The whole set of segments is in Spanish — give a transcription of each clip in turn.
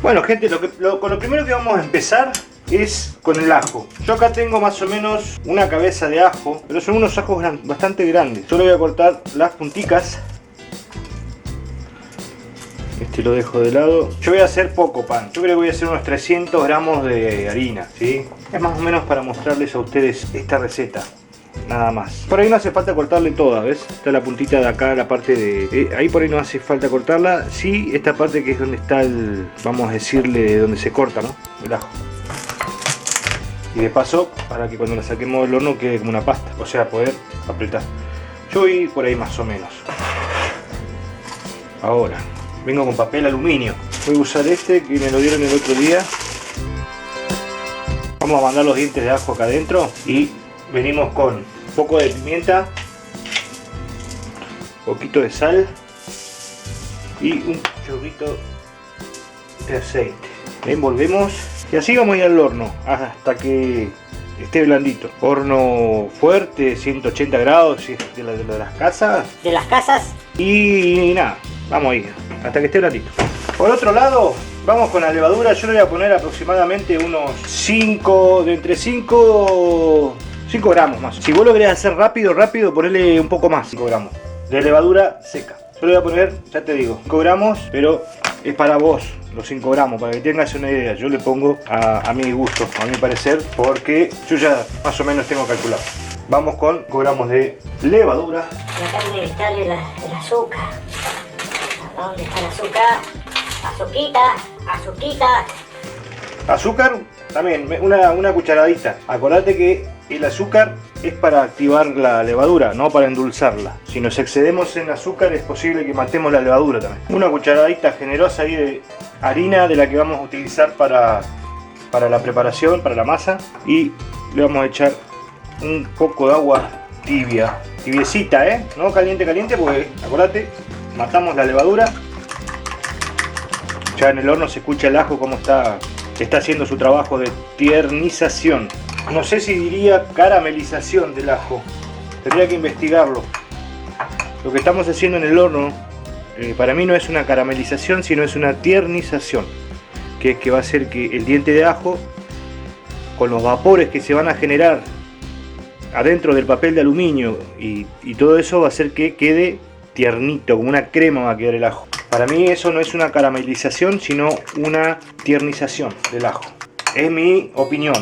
Bueno gente, con lo primero que vamos a empezar es con el ajo. Yo acá tengo más o menos una cabeza de ajo, pero son unos ajos bastante grandes. Yo le voy a cortar las punticas. Este lo dejo de lado. Yo voy a hacer poco pan. Yo creo que voy a hacer unos 300 gramos de harina, ¿sí? Es más o menos para mostrarles a ustedes esta receta. Nada más. Por ahí no hace falta cortarle toda, ¿ves? Está la puntita de acá, la parte de... ahí por ahí no hace falta cortarla. Sí, esta parte que es donde está el... vamos a decirle, donde se corta, ¿no? El ajo. Y de paso, para que cuando la saquemos del horno quede como una pasta. O sea, poder apretar. Yo voy por ahí más o menos. Ahora, vengo con papel aluminio. Voy a usar este que me lo dieron el otro día. Vamos a mandar los dientes de ajo acá adentro. Y venimos con un poco de pimienta. Un poquito de sal. Y un chorrito de aceite. Envolvemos. Y así vamos a ir al horno hasta que esté blandito. Horno fuerte, 180 grados de las casas. De las casas. Y nada, vamos a ir hasta que esté blandito. Por otro lado, vamos con la levadura. Yo le voy a poner aproximadamente unos 5, de entre 5 gramos más. Si vos lo querés hacer rápido, ponele un poco más, 5 gramos de levadura seca. Yo le voy a poner, ya te digo, 5 gramos, pero es para vos los 5 gramos, para que tengas una idea. Yo le pongo a mi gusto, a mi parecer, porque yo ya más o menos tengo calculado. Vamos con 5 gramos de levadura. Y acá tiene que estar el azúcar. ¿Dónde está el azúcar? Azuquita. Azúcar, también una cucharadita. Acordate que el azúcar es para activar la levadura, no para endulzarla. Si nos excedemos en azúcar es posible que matemos la levadura también. Una cucharadita generosa ahí de harina de la que vamos a utilizar para la preparación, para la masa. Y le vamos a echar un poco de agua tibia, tibiecita, no caliente, porque acordate, matamos la levadura. Ya en el horno se escucha el ajo como está haciendo su trabajo de tiernización. No sé si diría caramelización del ajo, tendría que investigarlo. Lo que estamos haciendo en el horno para mí no es una caramelización, sino es una tiernización, que es que va a hacer que el diente de ajo, con los vapores que se van a generar adentro del papel de aluminio y todo eso, va a hacer que quede tiernito, como una crema va a quedar el ajo. Para mí eso no es una caramelización, sino una tiernización del ajo. Es mi opinión,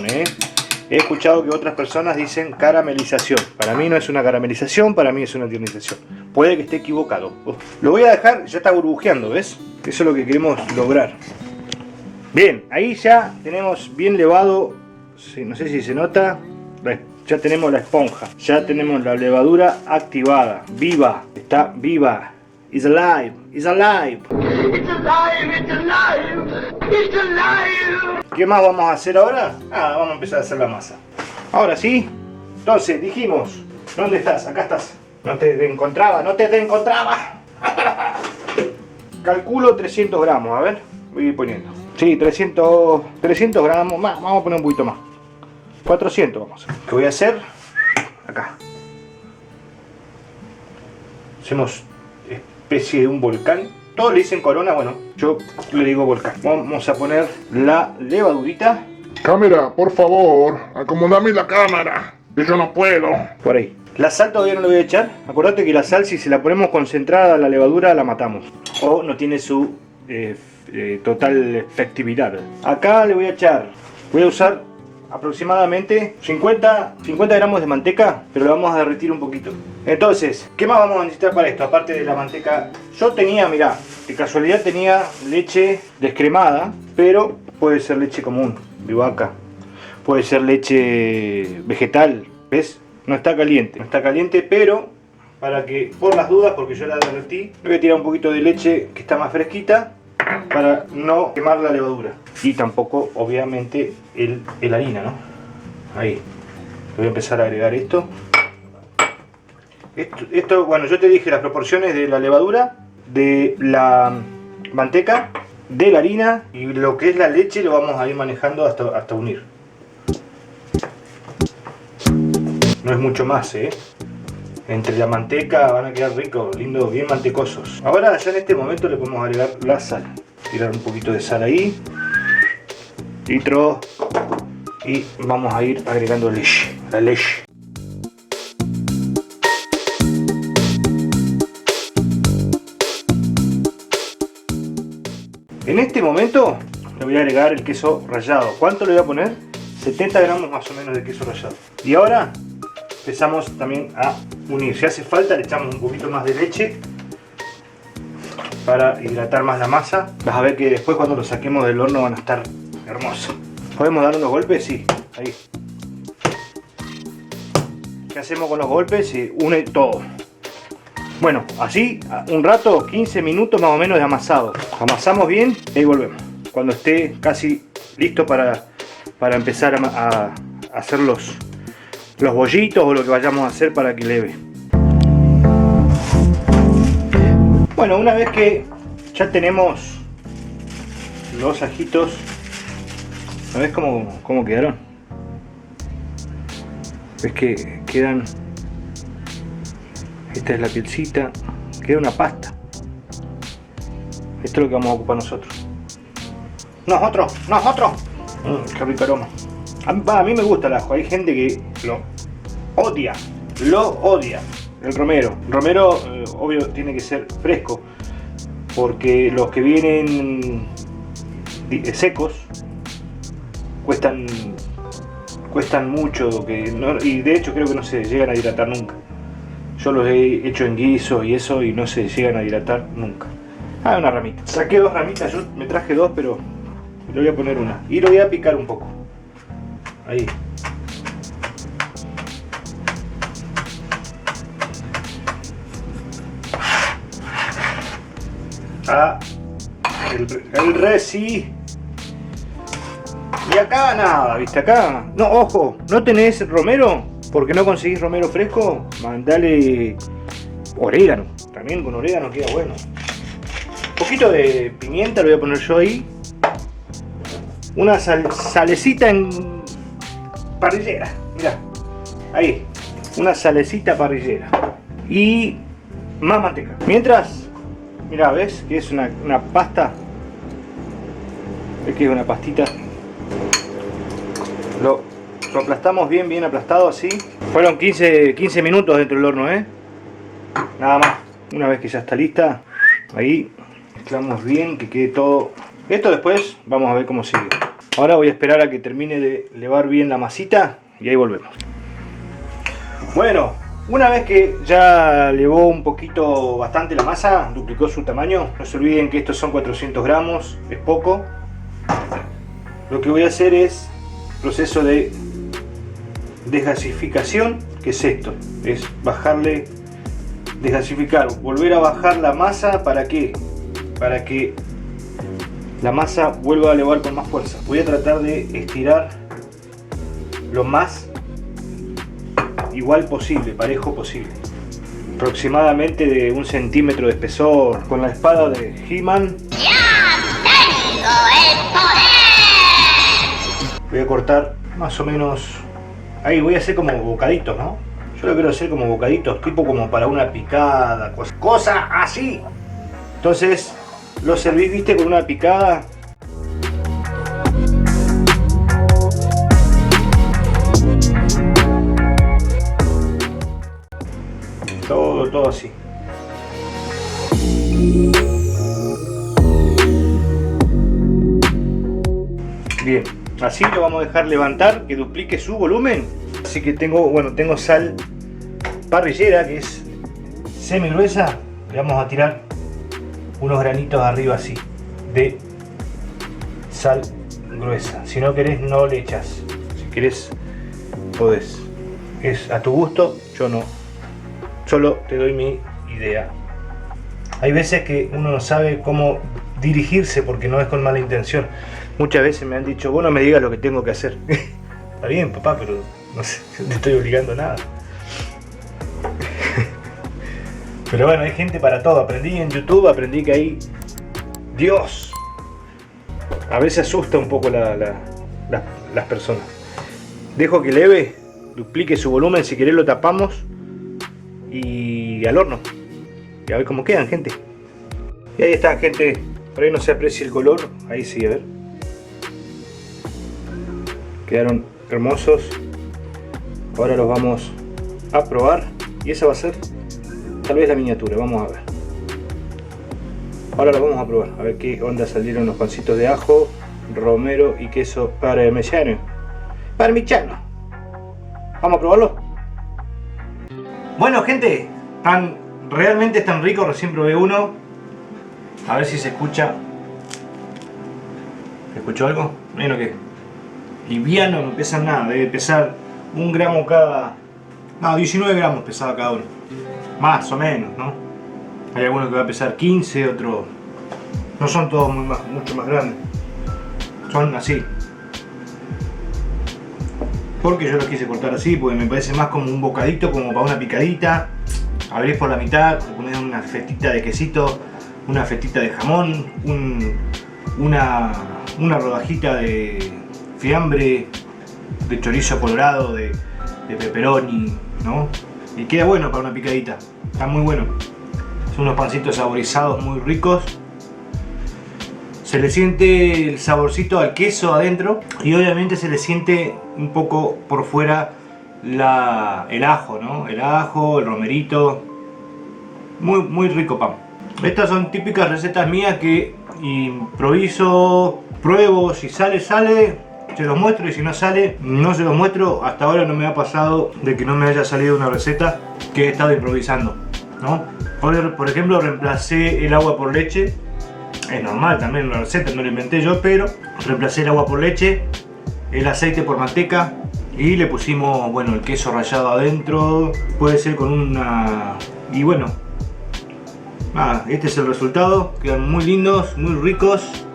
He escuchado que otras personas dicen caramelización. Para mí no es una caramelización, para mí es una tiernización. Puede que esté equivocado. Lo voy a dejar, ya está burbujeando, ¿ves? Eso es lo que queremos lograr. Bien, ahí ya tenemos bien levado, no sé si se nota, ya tenemos la esponja, ya tenemos la levadura activada, viva, está viva. It's alive, it's alive. It's alive, it's alive, it's alive. ¿Qué más vamos a hacer ahora? Vamos a empezar a hacer la masa. Ahora sí. Entonces, dijimos, ¿dónde estás? Acá estás. No te encontraba. Calculo 300 gramos, a ver. Voy a ir poniendo. Sí, 300 gramos, más, vamos a poner un poquito más. 400 vamos a hacer. ¿Qué voy a hacer? Acá. Hacemos especie de un volcán. Todos le dicen corona, bueno, yo le digo volcán. Vamos a poner la levadurita. Cámara, por favor, acomodame la cámara, que yo no puedo. Por ahí. La sal todavía no le voy a echar. Acordate que la sal, si se la ponemos concentrada a la levadura, la matamos. O no tiene su total efectividad. Acá le voy a echar, voy a usar aproximadamente 50 gramos de manteca, pero la vamos a derretir un poquito. Entonces, ¿qué más vamos a necesitar para esto? Aparte de la manteca, yo tenía, mirá, de casualidad tenía leche descremada, pero puede ser leche común, de vaca, puede ser leche vegetal, ¿ves? No está caliente, pero para que, por las dudas, porque yo la derretí, le voy a tirar un poquito de leche que está más fresquita, para no quemar la levadura. Y tampoco, obviamente, el harina, ¿no? Ahí. Voy a empezar a agregar esto. Esto, bueno, yo te dije las proporciones de la levadura, de la manteca, de la harina, y lo que es la leche lo vamos a ir manejando hasta unir. No es mucho más, Entre la manteca van a quedar ricos, lindos, bien mantecosos. Ahora ya en este momento le podemos agregar la sal. tirar un poquito de sal ahí. Litro. Y vamos a ir agregando leche, la leche. En este momento le voy a agregar el queso rallado. ¿Cuánto le voy a poner? 70 gramos más o menos de queso rallado. Y ahora empezamos también a unir. Si hace falta le echamos un poquito más de leche para hidratar más la masa. Vas a ver que después cuando lo saquemos del horno van a estar hermosos. ¿Podemos dar unos golpes? Sí, ahí. ¿Qué hacemos con los golpes? Se une todo. Bueno, así un rato, 15 minutos más o menos de amasado. Amasamos bien y ahí volvemos. Cuando esté casi listo para empezar a hacer los bollitos o lo que vayamos a hacer para que leve. Bueno, una vez que ya tenemos los ajitos, ¿no ves cómo quedaron? ¿Ves que quedan? Esta es la pielcita, queda una pasta. Esto es lo que vamos a ocupar nosotros. ¡Nosotros! ¡Qué rico aroma! A mí me gusta el ajo, hay gente que lo odia. El romero. Obvio, tiene que ser fresco, porque los que vienen secos cuestan mucho, y de hecho creo que no se llegan a hidratar nunca. Yo los he hecho en guiso y eso y no se llegan a hidratar nunca. Una ramita. Saqué 2 ramitas, yo me traje 2, pero le voy a poner una. Y lo voy a picar un poco. Ahí. El reci. Y acá nada, ¿viste? Acá. No, ojo, ¿no tenés romero? Porque no conseguís romero fresco, mandale orégano. También con orégano queda bueno. Un poquito de pimienta lo voy a poner yo ahí. Una salecita en parrillera. Mirá, ahí. Una salecita parrillera. Y más manteca. Mientras, mirá, ¿ves? Que es una pasta. ¿Ves que es una pastita? Lo aplastamos bien aplastado así. Fueron 15 minutos dentro del horno, nada más. Una vez que ya está lista, ahí mezclamos bien, que quede todo. Esto después vamos a ver cómo sigue. Ahora voy a esperar a que termine de levar bien la masita y ahí volvemos. Bueno, una vez que ya levó un poquito, bastante la masa, duplicó su tamaño. No se olviden que estos son 400 gramos, es poco. Lo que voy a hacer es proceso de desgasificación. ¿Qué es esto? Es bajarle, desgasificar, volver a bajar la masa. ¿Para qué? Para que la masa vuelva a elevar con más fuerza. Voy a tratar de estirar lo más igual posible, parejo posible. Aproximadamente de 1 centímetro de espesor. Con la espada de He-Man. Voy a cortar más o menos. Ahí voy a hacer como bocaditos, ¿no? Yo lo quiero hacer como bocaditos, tipo como para una picada, cosa así. Entonces lo servís, viste, con una picada. Todo así. Bien, así lo vamos a dejar levantar, que duplique su volumen. Así que tengo sal parrillera, que es semi gruesa. Le vamos a tirar unos granitos arriba así de sal gruesa. Si no querés, no le echas. Si querés, podés. Es a tu gusto, yo no. Solo te doy mi idea. Hay veces que uno no sabe cómo dirigirse porque no es con mala intención. Muchas veces me han dicho, vos no me digas lo que tengo que hacer. Está bien, papá, pero no sé, no te estoy obligando a nada. Pero bueno, hay gente para todo. Aprendí en YouTube, aprendí que hay... Dios. A veces asusta un poco las personas. Dejo que leve, duplique su volumen. Si querés lo tapamos y al horno. Y a ver cómo quedan, gente. Y ahí está, gente. Por ahí no se aprecia el color. Ahí sí, a ver. Quedaron hermosos. Ahora los vamos a probar. Y esa va a ser tal vez la miniatura. Vamos a ver. Ahora los vamos a probar. A ver qué onda salieron los pancitos de ajo, romero y queso parmesano. Parmigiano. Vamos a probarlo. Bueno, gente, realmente están ricos. Recién probé uno. A ver si se escucha. ¿Se escuchó algo? Menos que liviano, no pesan nada. Debe pesar 1 gramo cada... No, 19 gramos pesaba cada uno. Más o menos, ¿no? Hay algunos que va a pesar 15, otros... No son todos mucho más grandes. Son así. Porque yo los quise cortar así, porque me parece más como un bocadito, como para una picadita. Abrís por la mitad, le ponés una fetita de quesito, una fetita de jamón, una rodajita de fiambre, de chorizo colorado, de pepperoni, ¿no? Y queda bueno para una picadita, está muy bueno. Son unos pancitos saborizados muy ricos. Se le siente el saborcito al queso adentro y obviamente se le siente un poco por fuera el ajo, ¿no? El ajo, el romerito. Muy rico pan. Estas son típicas recetas mías que improviso, pruebo, si sale, se los muestro, y si no sale, no se los muestro. Hasta ahora no me ha pasado de que no me haya salido una receta que he estado improvisando, ¿no? Por ejemplo, reemplacé el agua por leche. Es normal también una receta, no lo inventé yo, pero reemplacé el agua por leche, el aceite por manteca y le pusimos, bueno, el queso rallado adentro. Puede ser con una... y bueno, nada, este es el resultado. Quedan muy lindos, muy ricos,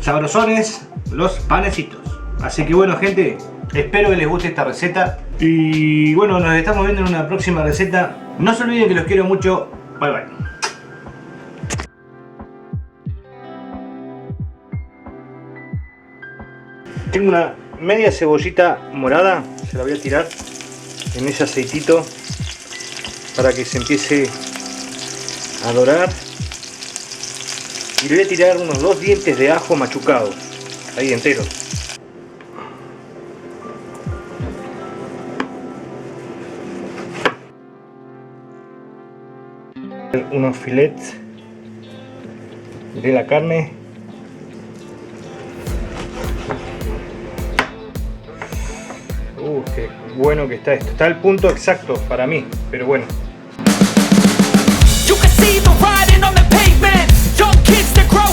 sabrosones los panecitos. Así que bueno, gente, espero que les guste esta receta y bueno, nos estamos viendo en una próxima receta. No se olviden que los quiero mucho. Bye bye. Tengo una media cebollita morada, se la voy a tirar en ese aceitito para que se empiece a dorar. Y le voy a tirar unos 2 dientes de ajo machucados, ahí enteros. Unos filets de la carne. Qué bueno que está esto. Está al punto exacto para mí, pero bueno. You can see the writing on the pavement. Young kids that grow